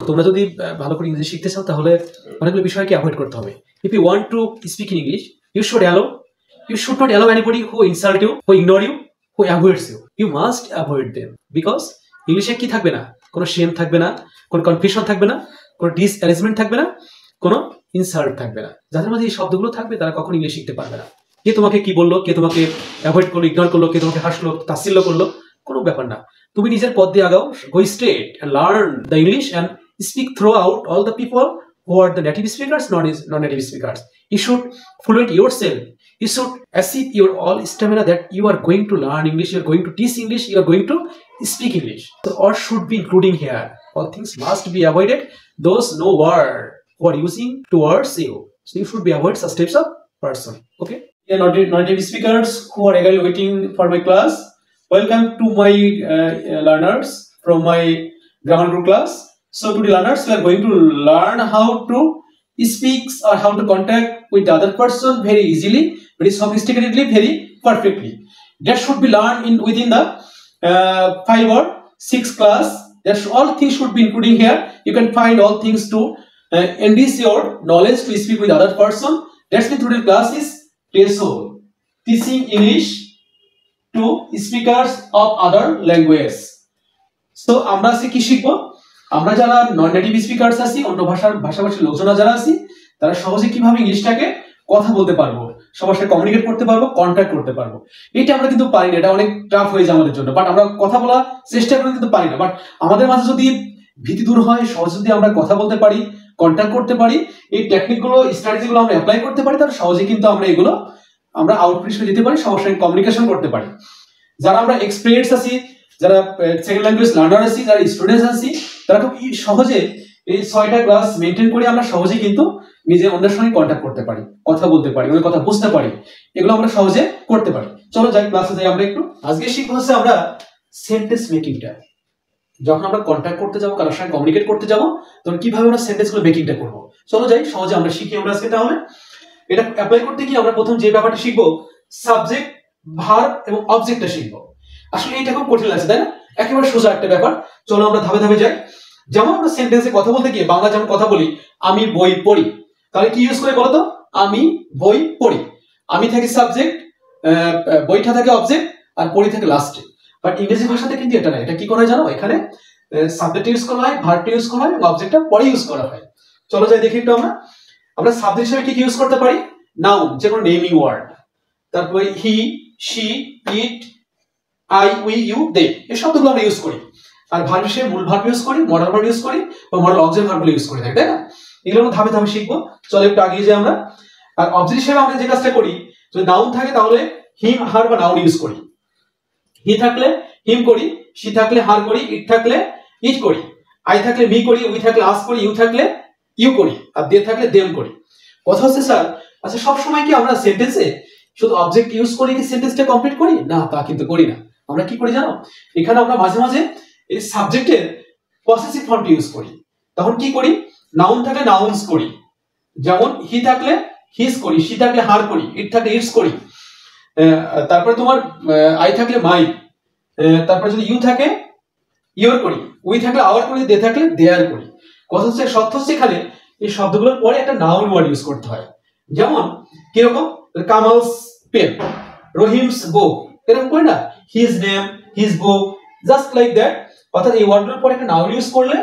তোমরা যদি ভালো করে ইংরেজি শিখতে চাও তাহলে অনেকগুলো বিষয়কে অ্যাভয়েড করতে হবে। If you want to speak in English, you should not allow anybody who insult you, who ignore you, who avoids you. You must avoid them because ইংলিশে কি থাকবে না, কোনো শেম থাকবে না, কোনো কনফিউশন থাকবে না, কোনো ডিসঅ্যারেঞ্জমেন্ট থাকবে না, কোনো ইনসাল্ট থাকবে না। যাদের মধ্যে এই শব্দগুলো থাকবে তারা কখনো ইংলিশ শিখতে পারবে না। কে তোমাকে কি বললো, কে তোমাকে অ্যাভয়েড করলো, ইগনোর করলো, কে তোমাকে হাসলো, তাচ্ছিল্য করলো, কোনো ব্যাপার না। তুমি নিজের পথ দিয়ে আগাও, go straight and learn the English and speak throughout all the people who are the native speakers, non-native speakers. You should fluent yourself. You should achieve your all stamina that you are going to learn English, you are going to teach English, you are going to speak English. So all should be including here. All things must be avoided. Those no word who are using towards you. So you should be avoid such types of person. Okay. Yeah, non-native speakers who are eagerly waiting for my class. Welcome to my learners from my grammar group class. So today learners, we are going to learn how to speak or how to contact with the other person very easily, very sophisticatedly, very perfectly. That should be learned within the 5 or 6 class. All things should be including here. You can find all things to enrich your knowledge to speak with other person. That's why today's class is TESOL, teaching English to speakers of other languages. So আমরা আজকে কি শিখবো? আমরা যারা নন native speakers আছি, অন্য ভাষাভাষী লোকজন যারা আছি, তারা সহজে কিভাবে ইংলিশটাকে কথা বলতে পারবো, সবার সাথে কমিউনিকেট করতে পারবো, কন্ট্যাক্ট করতে পারবো। এটা আমরা কিন্তু পারি না, এটা অনেক টাফ হয়ে যায় আমাদের জন্য। বাট আমরা কথা বলা চেষ্টা করে কিন্তু পারি না। বাট আমাদের মাঝে যদি ভীতি দূর হয়, সহজে যদি আমরা কথা বলতে পারি, কন্ট্যাক্ট করতে পারি, এই টেকনিকগুলো, স্ট্র্যাটেজিগুলো আমরা অ্যাপ্লাই করতে পারি, তাহলে সহজে কিন্তু আমরা এগুলো আউটপুট দিতে পারি, সবার সাথে কমিউনিকেশন করতে পারি। যারা আমরা এক্সপিরিয়েন্স আছি, যারা সেকেন্ড ল্যাঙ্গুয়েজ লার্নার আছি, যারা স্টুডেন্টস আছি, তারা খুব সহজে এই 6টা ক্লাস মেনটেন করে আমরা সহজে কিন্তু নিজে অন্যের সঙ্গে কন্ট্যাক্ট করতে পারি, কথা বলতে পারি, ওই কথা বুঝতে পারি, এগুলো আমরা সহজে করতে পারি। চলো যাই ক্লাসে যাই। আমরা একটু আজকে শিখবো হচ্ছে আমরা সেন্টেন্স মেকিংটা। যখন আমরা কন্ট্যাক্ট করতে যাবো, কারোর সঙ্গে কমিউনিকেট করতে যাবো, তখন কিভাবে আমরা সেন্টেন্সগুলো মেকিংটা করবো। চলো যাই, সহজে আমরা শিখি। আমরা আজকে তাহলে এটা অ্যাপ্লাই করতে গিয়ে আমরা প্রথম যে ব্যাপারটা শিখবো, সাবজেক্ট, ভার্ব এবং অবজেক্টটা শিখবো। আসলে এটা খুব কঠিন লাগছে, তাই না? একেবারে সোজা একটা ব্যাপার। চলো আমরা ধাপে ধাপে যাই। যেমন আমরা সেন্টেন্সে কথা বলতে গিয়ে বাংলা যেমন কথা বলি, আমি বই পড়ি, তাহলে কি ইউজ করে বলতো? আমি বই পড়ি। আমি থাকি সাবজেক্ট, বইটা থাকে অবজেক্ট, আর পড়ি থাকে লাস্টে। বাট ইংরেজি ভাষাতে কিন্তু এটা না। এটা কি করা হয় জানো? এখানে সাবজেক্ট ইউজ করা হয়, ভার্বটা ইউজ করা হয় এবং অবজেক্টটা পরে ইউজ করা হয়। চলো যাই দেখি একটু। আমরা সাবজেক্ট হিসেবে কি ইউজ করতে পারি? নাউন, যে কোনো নেমিং ওয়ার্ড। তারপরে he, she, it, I, we, you, they, এই শব্দগুলো আমরা ইউজ করি। আর ভার্ব হিসেবে মূল ভার্ব ইউজ করি, মডাল ভার্ব ইউজ করি বা মডাল অবজেক্ট ভার্বগুলো ইউজ করি, তাই না? এগুলো আমরা ধাপে ধাপে শিখবো। চলো একটু আগিয়ে যাই আমরা। আর অবজেক্ট হিসেবে আমরা যে কাজটা করি, যদি নাউন থাকে তাহলে হিম, হার বা নাউন ইউজ করি। হি থাকলে হিম করি, শি থাকলে হার করি, ইট থাকলে ইট করি, আই থাকলে মি করি, উই থাকলে আস করি, ইউ থাকলে ইউ করি, আর দে থাকলে দেম করি। কথা হচ্ছে স্যার, আচ্ছা সবসময় কি আমরা সেন্টেন্সে শুধু অবজেক্ট ইউজ করি কি সেন্টেন্সটা কমপ্লিট করি? না, তা কিন্তু করি না। আমরা কি করি জানো? এখানে আমরা মাঝে মাঝে এই সাবজেক্টের পসেসিভ ফর্মটি ইউজ করি। তখন কি করি? নাউন থাকলে নাউন্স করি, যেমন হি থাকলে হিস করি, শি থাকলে হার করি, ইট থাকলে ইটস করি, তারপরে তোমার আই থাকলে মাই, তারপরে যদি ইউ থাকে ইউর করি, উই থাকলে আওয়ার করি, দে থাকলে দেয়ার করি। কথা হচ্ছে শর্ত হচ্ছে এখানে এই শব্দগুলোর পরে একটা নাউন ওয়ার্ড ইউজ করতে হয়। যেমন কিরকম? কামালস পেন, রহিমস বুক, এরকম করি না? His name, his book, just like that. অর্থাৎ এই ওয়ার্ডগুলোর পরে একটা নাউন ইউজ করলে,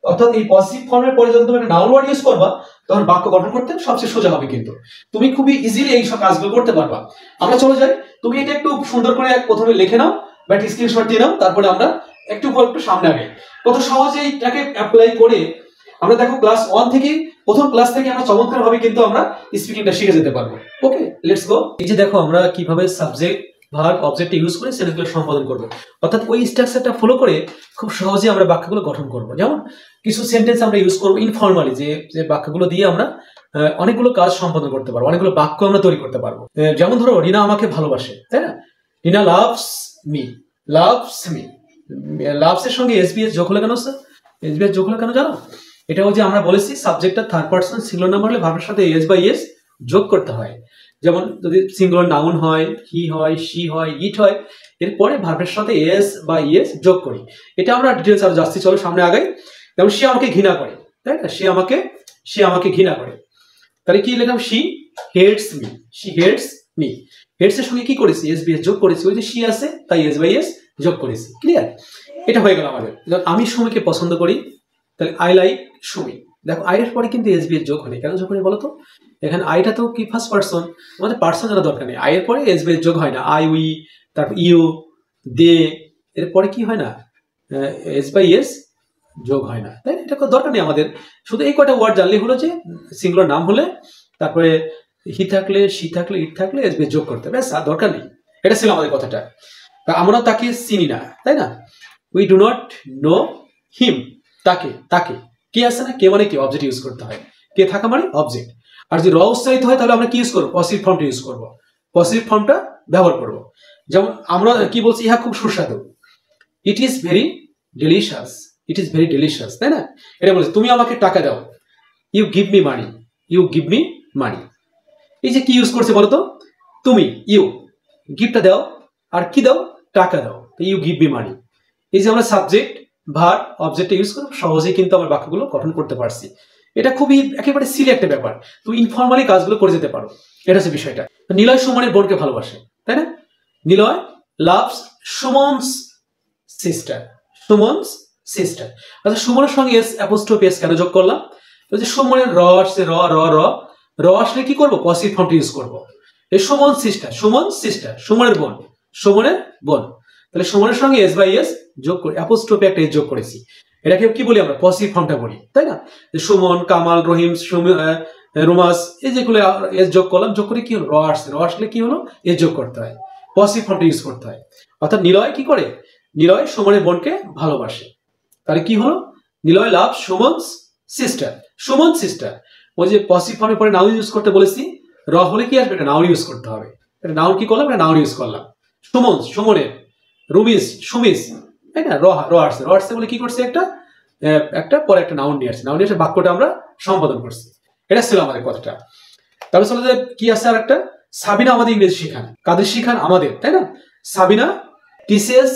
অর্থাৎ এই পজিটিভ ফর্মের পরে যখন তুমি একটা নাউন ওয়ার্ড ইউজ করবা, তখন বাক্য গঠন করতে সবচেয়ে সোজা হবে। কিন্তু তুমি খুবই ইজিলি এই সব কাজগুলো করতে পারবা। আমরা চলে যাই। তুমি এটা একটু সুন্দর করে প্রথমে লিখে নাও বা স্ক্রিনশট দিয়ে নাও, তারপরে আমরা একটু সামনে আগে কত সহজে এটাকে অ্যাপ্লাই করে আমরা দেখো ক্লাস 1 থেকে, প্রথম ক্লাস থেকে আমরা চমৎকার ভাবে কিন্তু আমরা স্পিকিংটা শিখে যেতে পারবো। ওকে, লেটস গো। এই যে দেখো আমরা কিভাবে সাবজেক্ট, ভার্ব, অবজেক্ট ইউজ করে সেন্টেন্সগুলো সম্পাদন করব। অর্থাৎ ওই স্ট্রাকচারটা ফলো করে খুব সহজে আমরা বাক্যগুলো গঠন করব। যেমন কিছু সেন্টেন্স আমরা ইউজ করব ইনফর্মালি, যে বাক্যগুলো দিয়ে আমরা অনেকগুলো কাজ সম্পাদন করতে পারবো, অনেকগুলো বাক্য আমরা তৈরি করতে পারবো। যেমন ধরো রিনা আমাকে ভালোবাসে, তাই না? Rina loves me, loves me. Loves এর সঙ্গে এসবিএস যোগ হলো কেন স্যার? এসবিএস যোগ হলো কেন জানো? এটা হচ্ছে আমরা বলেছি সাবজেক্টটা থার্ড পারসন সিঙ্গুলার নাম্বার হলে ভার্বের সাথে এস বা ইএস যোগ করতে হয়। যেমন যদি সিঙ্গুলার নাউন হয়, হি হয়, শি হয়, ইট হয়, এরপরে ভার্বের সাথে এস বা ইএস যোগ করি। এটা আমরা ডিটেলস আরো যাচ্ছি, চলো সামনে আগাই। যেমন সে আমাকে ঘৃণা করে, তাই না? সে আমাকে ঘৃণা করে, তাহলে কি লিখলাম? She hates me, she hates me. Hates এর সঙ্গে কি করেছি? এস বি এস যোগ করেছি, ওই যে শি আছে তাই এস বাই এস যোগ করেছি। ক্লিয়ার? এটা হয়ে গেল আমাদের। আমি সুমিকে পছন্দ করি, তাহলে আই লাইক সুমি। দেখো আই এর পরে কিন্তু এস বি এস যোগ হয়নি, কেন যোগ হয়নি বলো তো? এখানে আইটা তো কি ফার্স্ট পার্সন, আমাদের পার্সন জানা দরকার নেই। আই এর পরে এস বি এস যোগ হয় না, আই উই, তারপর ইউ, দে, এরপরে কি হয় না? এস বাই এস যোগ হয় না, তাই না? এটা দরকার নেই আমাদের, শুধু এই কটা ওয়ার্ড জানলেই হলো যে সিঙ্গুলার নাম হলে তারপরে হি থাকলে, সি থাকলে, ইট থাকলে এস বি এস যোগ করতে, ব্যাস, আর দরকার নেই। এটা ছিল আমাদের কথাটা। আমরা তাকে চিনি না, তাই না? উই ডু নট নো হিম। তাকে, তাকে, কে আছে না? কে মানে কি? অবজেক্ট ইউজ করতে হয়, কে থাকা মানে অবজেক্ট। আর যদি র উচ্চারিত হয় তাহলে আমরা কি ইউজ করবো? পজিটিভ ফর্মটা ইউজ করবো, পজিটিভ ফর্মটা ব্যবহার করবো। যেমন আমরা কি বলছি? ইহা খুব সুস্বাদু, it is very delicious, it is very delicious, তাই না? এটা বলছে তুমি আমাকে টাকা দাও, you give me money, you give me money. এই যে কি ইউজ করছে বলতো? তুমি, ইউ, গিফটটা দাও, আর কি দাও? টাকা দাও, ইউ গিভ মি মানি। এই যে আমরা সাবজেক্ট ভার্ব অবজেক্টটা ইউজ করে সহজেই কিন্তু আমরা বাক্যগুলো গঠন করতে পারছি। এটা খুবই একেবারে সিলি একটা ব্যাপার, তুমি ইনফর্মালি কাজগুলো করে যেতে পারো, এটা হচ্ছে বিষয়টা। নিলয় সুমনের বোনকে ভালোবাসে, তাই না? Niloy loves সুমনস sister, সুমনস sister. আচ্ছা সুমনের সঙ্গে এস অ্যাপোস্ট্রোফি এস কেন যোগ করলাম? ওই যে সুমনের র আসছে, র র র র আসলে কি করবো? পজিটিভ ফর্মটা ইউজ করবো। এই সুমন সিস্টার, সুমন সিস্টার, সুমনের বোন, সুমনের বোন, তাহলে সুমনের সঙ্গে এস বাই এস যোগ করে অ্যাপোস্ট্রোফি একটা এস যোগ করেছি। এটাকে কি বলি আমরা? পজিটিভ ফর্মটা বলি, তাই না? সুমন, কামাল, রহিম, রুমাস, এই যেগুলো এস যোগ করলাম, যোগ করে কি হলো? র আসছে, র আসলে কি হলো? এস যোগ করতে হয়, পজিটিভ ফর্মটা ইউজ করতে হয়। অর্থাৎ নিলয় কি করে? নিলয় সুমনের বোনকে ভালোবাসে, তাহলে কি হলো? নিলয় লাভ সুমনস সিস্টার, সুমন সিস্টার। ওই যে পজিটিভ ফর্মের পরে নাউন ইউজ করতে বলেছি, র হলে কি আসবে? এটা নাউন ইউজ করতে হবে। এটা নাউন কি করলাম? এটা নাউন ইউজ করলাম। সুমন, সুমনের, রুমিস, সুমিস, তাই না? র র আসছে, র আসছে বলে কি করছে? একটা পরে একটা নাউন নিয়ে আসছে, নাউন নিয়ে এসে বাক্যটা আমরা সম্পাদন করছি। এটা ছিল আমাদের কথাটা। তারপরে চলে যে কি আছে আর একটা, সাবিনা আমাদের ইংরেজি শেখান। কাদের শেখান? আমাদের, তাই না? Sabina teaches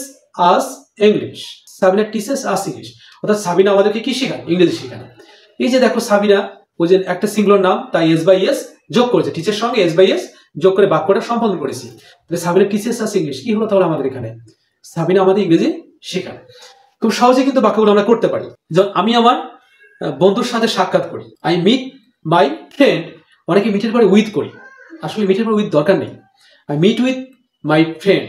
us English, Sabina teaches us English. অর্থাৎ সাবিনা আমাদেরকে কি শেখান? ইংরেজি শেখান। এই যে দেখো সাবিনা, ওই যে একটা সিঙ্গুলার নাম, তাই এস বাই এস যোগ করেছে, টিচার সঙ্গে এস বাই এস যোগ করে বাক্যটা সম্পাদন করেছি। তাহলে সাবিনা টিচেস আস ইংলিশ কি হলো তাহলে আমাদের এখানে? সাবিনা আমাদের ইংরেজি শেখান। খুব সহজে কিন্তু বাক্যগুলো আমরা করতে পারি। যেমন আমি আমার বন্ধুর সাথে সাক্ষাৎ করি, আই মিট মাই ফ্রেন্ড। অনেকে মিটের পরে উইথ করি, আসলে মিটের পরে উইথ দরকার নেই। I meet with my friend,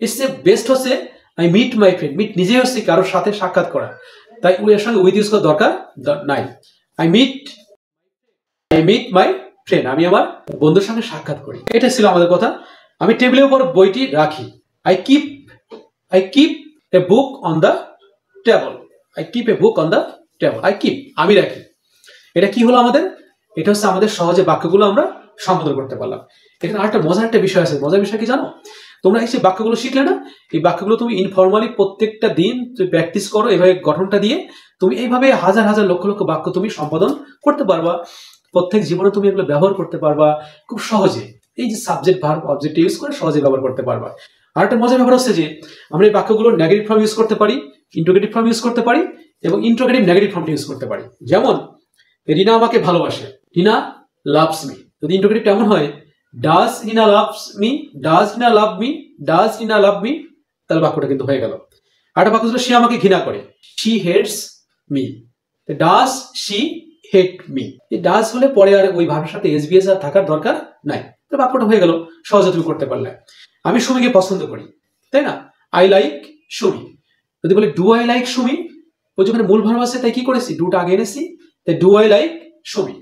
it's a best হচ্ছে I meet my friend. Meet নিজেই হচ্ছে কারোর সাথে সাক্ষাৎ করা, তাই এর সঙ্গে উইথ ইউজ করার দরকার নাই। আই মিট মাই ফ্রেন্ড, আমি আমার বন্ধুর সঙ্গে সাক্ষাৎ করি। এটা ছিল আমাদের কথা। আমি টেবিলের উপর বইটি রাখি, I keep A book on the table, I keep A book on the table, I keep, আমি রাখি। এটা কি হলো আমাদের? এটা হচ্ছে আমাদের সহজে বাক্যগুলো আমরা সম্পাদন করতে পারলাম। এখানে আরেকটা মজার একটা বিষয় আছে। মজার বিষয় কি জানো? তোমরা এই যে বাক্যগুলো শিখলে না, এই বাক্যগুলো তুমি ইনফর্মালি প্রত্যেকটা দিন তুমি প্র্যাকটিস করো, এভাবে গঠনটা দিয়ে তুমি এইভাবে হাজার হাজার লক্ষ লক্ষ বাক্য তুমি সম্পাদন করতে পারবা। প্রত্যেক জীবনে তুমি এগুলো ব্যবহার করতে পারবা খুব সহজে। এই যে সাবজেক্ট ভার্ব অবজেক্ট ইউজ করে সহজে ব্যবহার করতে পারবা। আর একটা মজার ব্যাপার হচ্ছে যে আমরা এই বাক্যগুলো নেগেটিভ ফর্ম ইউজ করতে পারি, ইন্টারোগেটিভ ফর্ম ইউজ করতে পারি, এবং ইন্টারোগেটিভ নেগেটিভ ফর্মটা ইউজ করতে পারি। যেমন রিনা আমাকে ভালোবাসে, রিনা লাভস মি। যদি ইন্টারোগেটিভ এমন হয়, does Rina loves me, does Rina love me, does Rina love me, তাহলে বাক্যটা কিন্তু হয়ে গেল। আরেকটা বাক্য ছিল সে আমাকে ঘৃণা করে, she hates me. Does she hate me, এই ডাজ হলে পরে আর ওই ভাবের সাথে এসবিএস আর থাকার দরকার নাই, তো বাক্যটা হয়ে গেল, সহজে তুমি করতে পারলে। আমি সুমিকে পছন্দ করি, তাই না? I like Sumi. যদি বলি ডু আই লাইক সুমি, ওই যেখানে মূল ভার্ব আছে তাই কি করেছি? ডুটা আগে এনেছি, তাই ডু আই লাইক সুমি,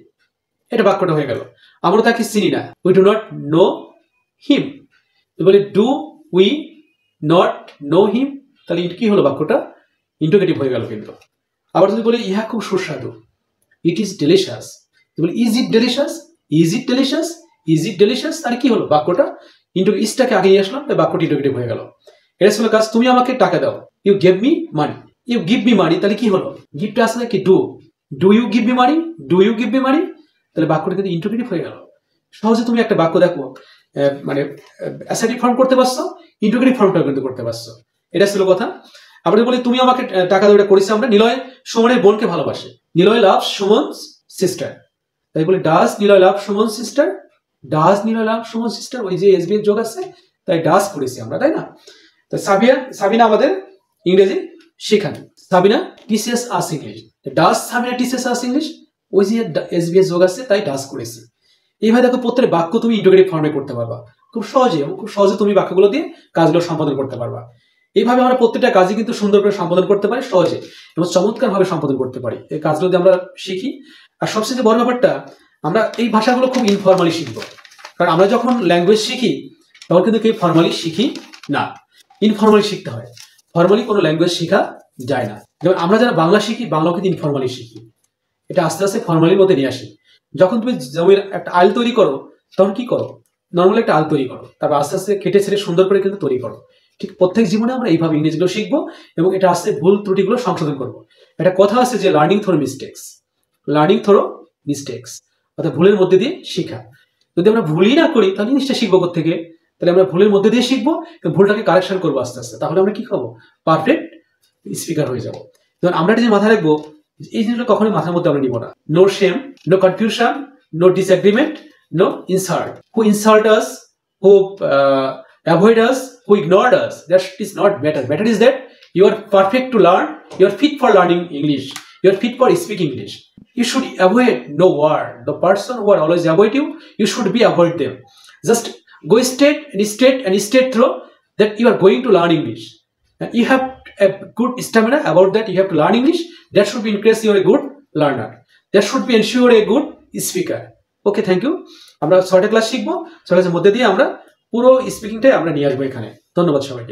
এটা বাক্যটা হয়ে গেল। আমরা তাকে চিনি না, we do not know him. বলি do we not know him, তাহলে কি হলো? বাক্যটা ইন্টারোগেটিভ হয়ে গেল কিন্তু। আবার যদি বলি ইহা খুব সুস্বাদু, ইট ইজ ডেলিশিয়াস। বলি is it delicious, is it delicious, is it delicious, তাহলে কি হলো? বাক্যটা ইজটাকে আগে নিয়ে আসলাম, তাই বাক্যটা ইন্টারোগেটিভ হয়ে গেল। এটা ছিল কাজ। তুমি আমাকে টাকা দাও, you give me money, you give me money, তাহলে কি হলো? গিফট আসলে কি? Do, do you give me money, do you give me money, তাহলে বাক্যটা কিন্তু ইন্টারোগেটিভ হয়ে গেল। সহজে তুমি একটা বাক্য দেখো, মানে অ্যাসার্টিভ ফর্ম করতে পারছো, ইন্টারোগেটিভ ফর্মটাও কিন্তু করতে পারছো। এটা ছিল কথা। আমরা বলি তুমি আমাকে টাকা দিয়ে করেছি আমরা, নিলয় সুমনের বোনকে ভালোবাসে, নিলয় লাভ সুমনস সিস্টার, তাই বলি ডাস নিলয় লাভ সুমন সিস্টার, ডাস নিলয় লাভ সুমন সিস্টার, ওই যে এসবি এর যোগ আছে তাই ডাস করেছি আমরা, তাই না? তো সাবিনা আমাদের ইংরেজি শেখান, সাবিনা টিচেস আস ইংলিশ, ডাস সাবিনা টিচেস আস ইংলিশ, ওই যে এসবি এর যোগ আছে তাই ডাস করেছি। এইভাবে দেখো প্রত্যেক বাক্য তুমি ইন্টিগ্রেটিভ ফর্মে করতে পারবা খুব সহজে, এবং খুব সহজে তুমি বাক্যগুলো দিয়ে কাজগুলো সম্পাদন করতে পারবা। এইভাবে আমরা প্রত্যেকটা কাজই কিন্তু সুন্দর করে সম্পাদন করতে পারি সহজে এবং চমৎকার ভাবে সম্পাদন করতে পারি, এই কাজগুলো দিয়ে আমরা শিখি। আর সবচেয়ে বড় ব্যাপারটা, আমরা এই ভাষাগুলো খুব ইনফর্মালি শিখবো, কারণ আমরা যখন ল্যাঙ্গুয়েজ শিখি তখন কিন্তু কেউ ফর্মালি শিখি না, ইনফর্মালি শিখতে হয়। ফর্মালি কোনো ল্যাঙ্গুয়েজ শেখা যায় না। যেমন আমরা যারা বাংলা শিখি, বাংলাও কিন্তু ইনফর্মালি শিখি, এটা আস্তে আস্তে ফর্মালির মধ্যে নিয়ে আসি। যখন তুমি জমির একটা আইল তৈরি করো তখন কি করো, নর্মালি একটা আল তৈরি করো, তারপর আস্তে আস্তে কেটে ছেড়ে সুন্দর করে কিন্তু তৈরি করো। ঠিক প্রত্যেক জীবনে আমরা এইভাবে ইংরেজিগুলো শিখবো এবং এটা আস্তে ভুল ত্রুটিগুলো সংশোধন করবো। একটা কথা আছে যে learning through mistakes, learning through mistakes, অর্থাৎ ভুলের মধ্যে দিয়ে শেখা। যদি আমরা ভুলই না করি তাহলে জিনিসটা শিখবো থেকে, তাহলে আমরা ভুলের মধ্যে দিয়ে শিখবো এবং ভুলটাকে কারেকশন করবো আস্তে আস্তে, তাহলে আমরা কি খাবো, পারফেক্ট স্পিকার হয়ে যাবো। যেমন আমরা যে মাথায় রাখবো, এই জিনিসটা কখনোই মাথার মধ্যে আমরা নিব না। No shame, no confusion, no disagreement, no insult. Who insult us, who avoid us, who ignored us, that is not better. Better is that you are perfect to learn, you are fit for learning English, you are fit for speaking English. You should avoid no word. The person who are always avoid you, you should be avoid them. Just go straight through that you are going to learn English. And you have a good stamina about that, you have to learn English. That should be increase you are a good learner. That should be ensure a good speaker. Okay, thank you. আমরা 6টা class শিখবো, 6 ক্লাসের মধ্যে দিয়ে আমরা পুরো স্পিকিংটাই আমরা নিয়ে আসবো এখানে। ধন্যবাদ সবাইকে।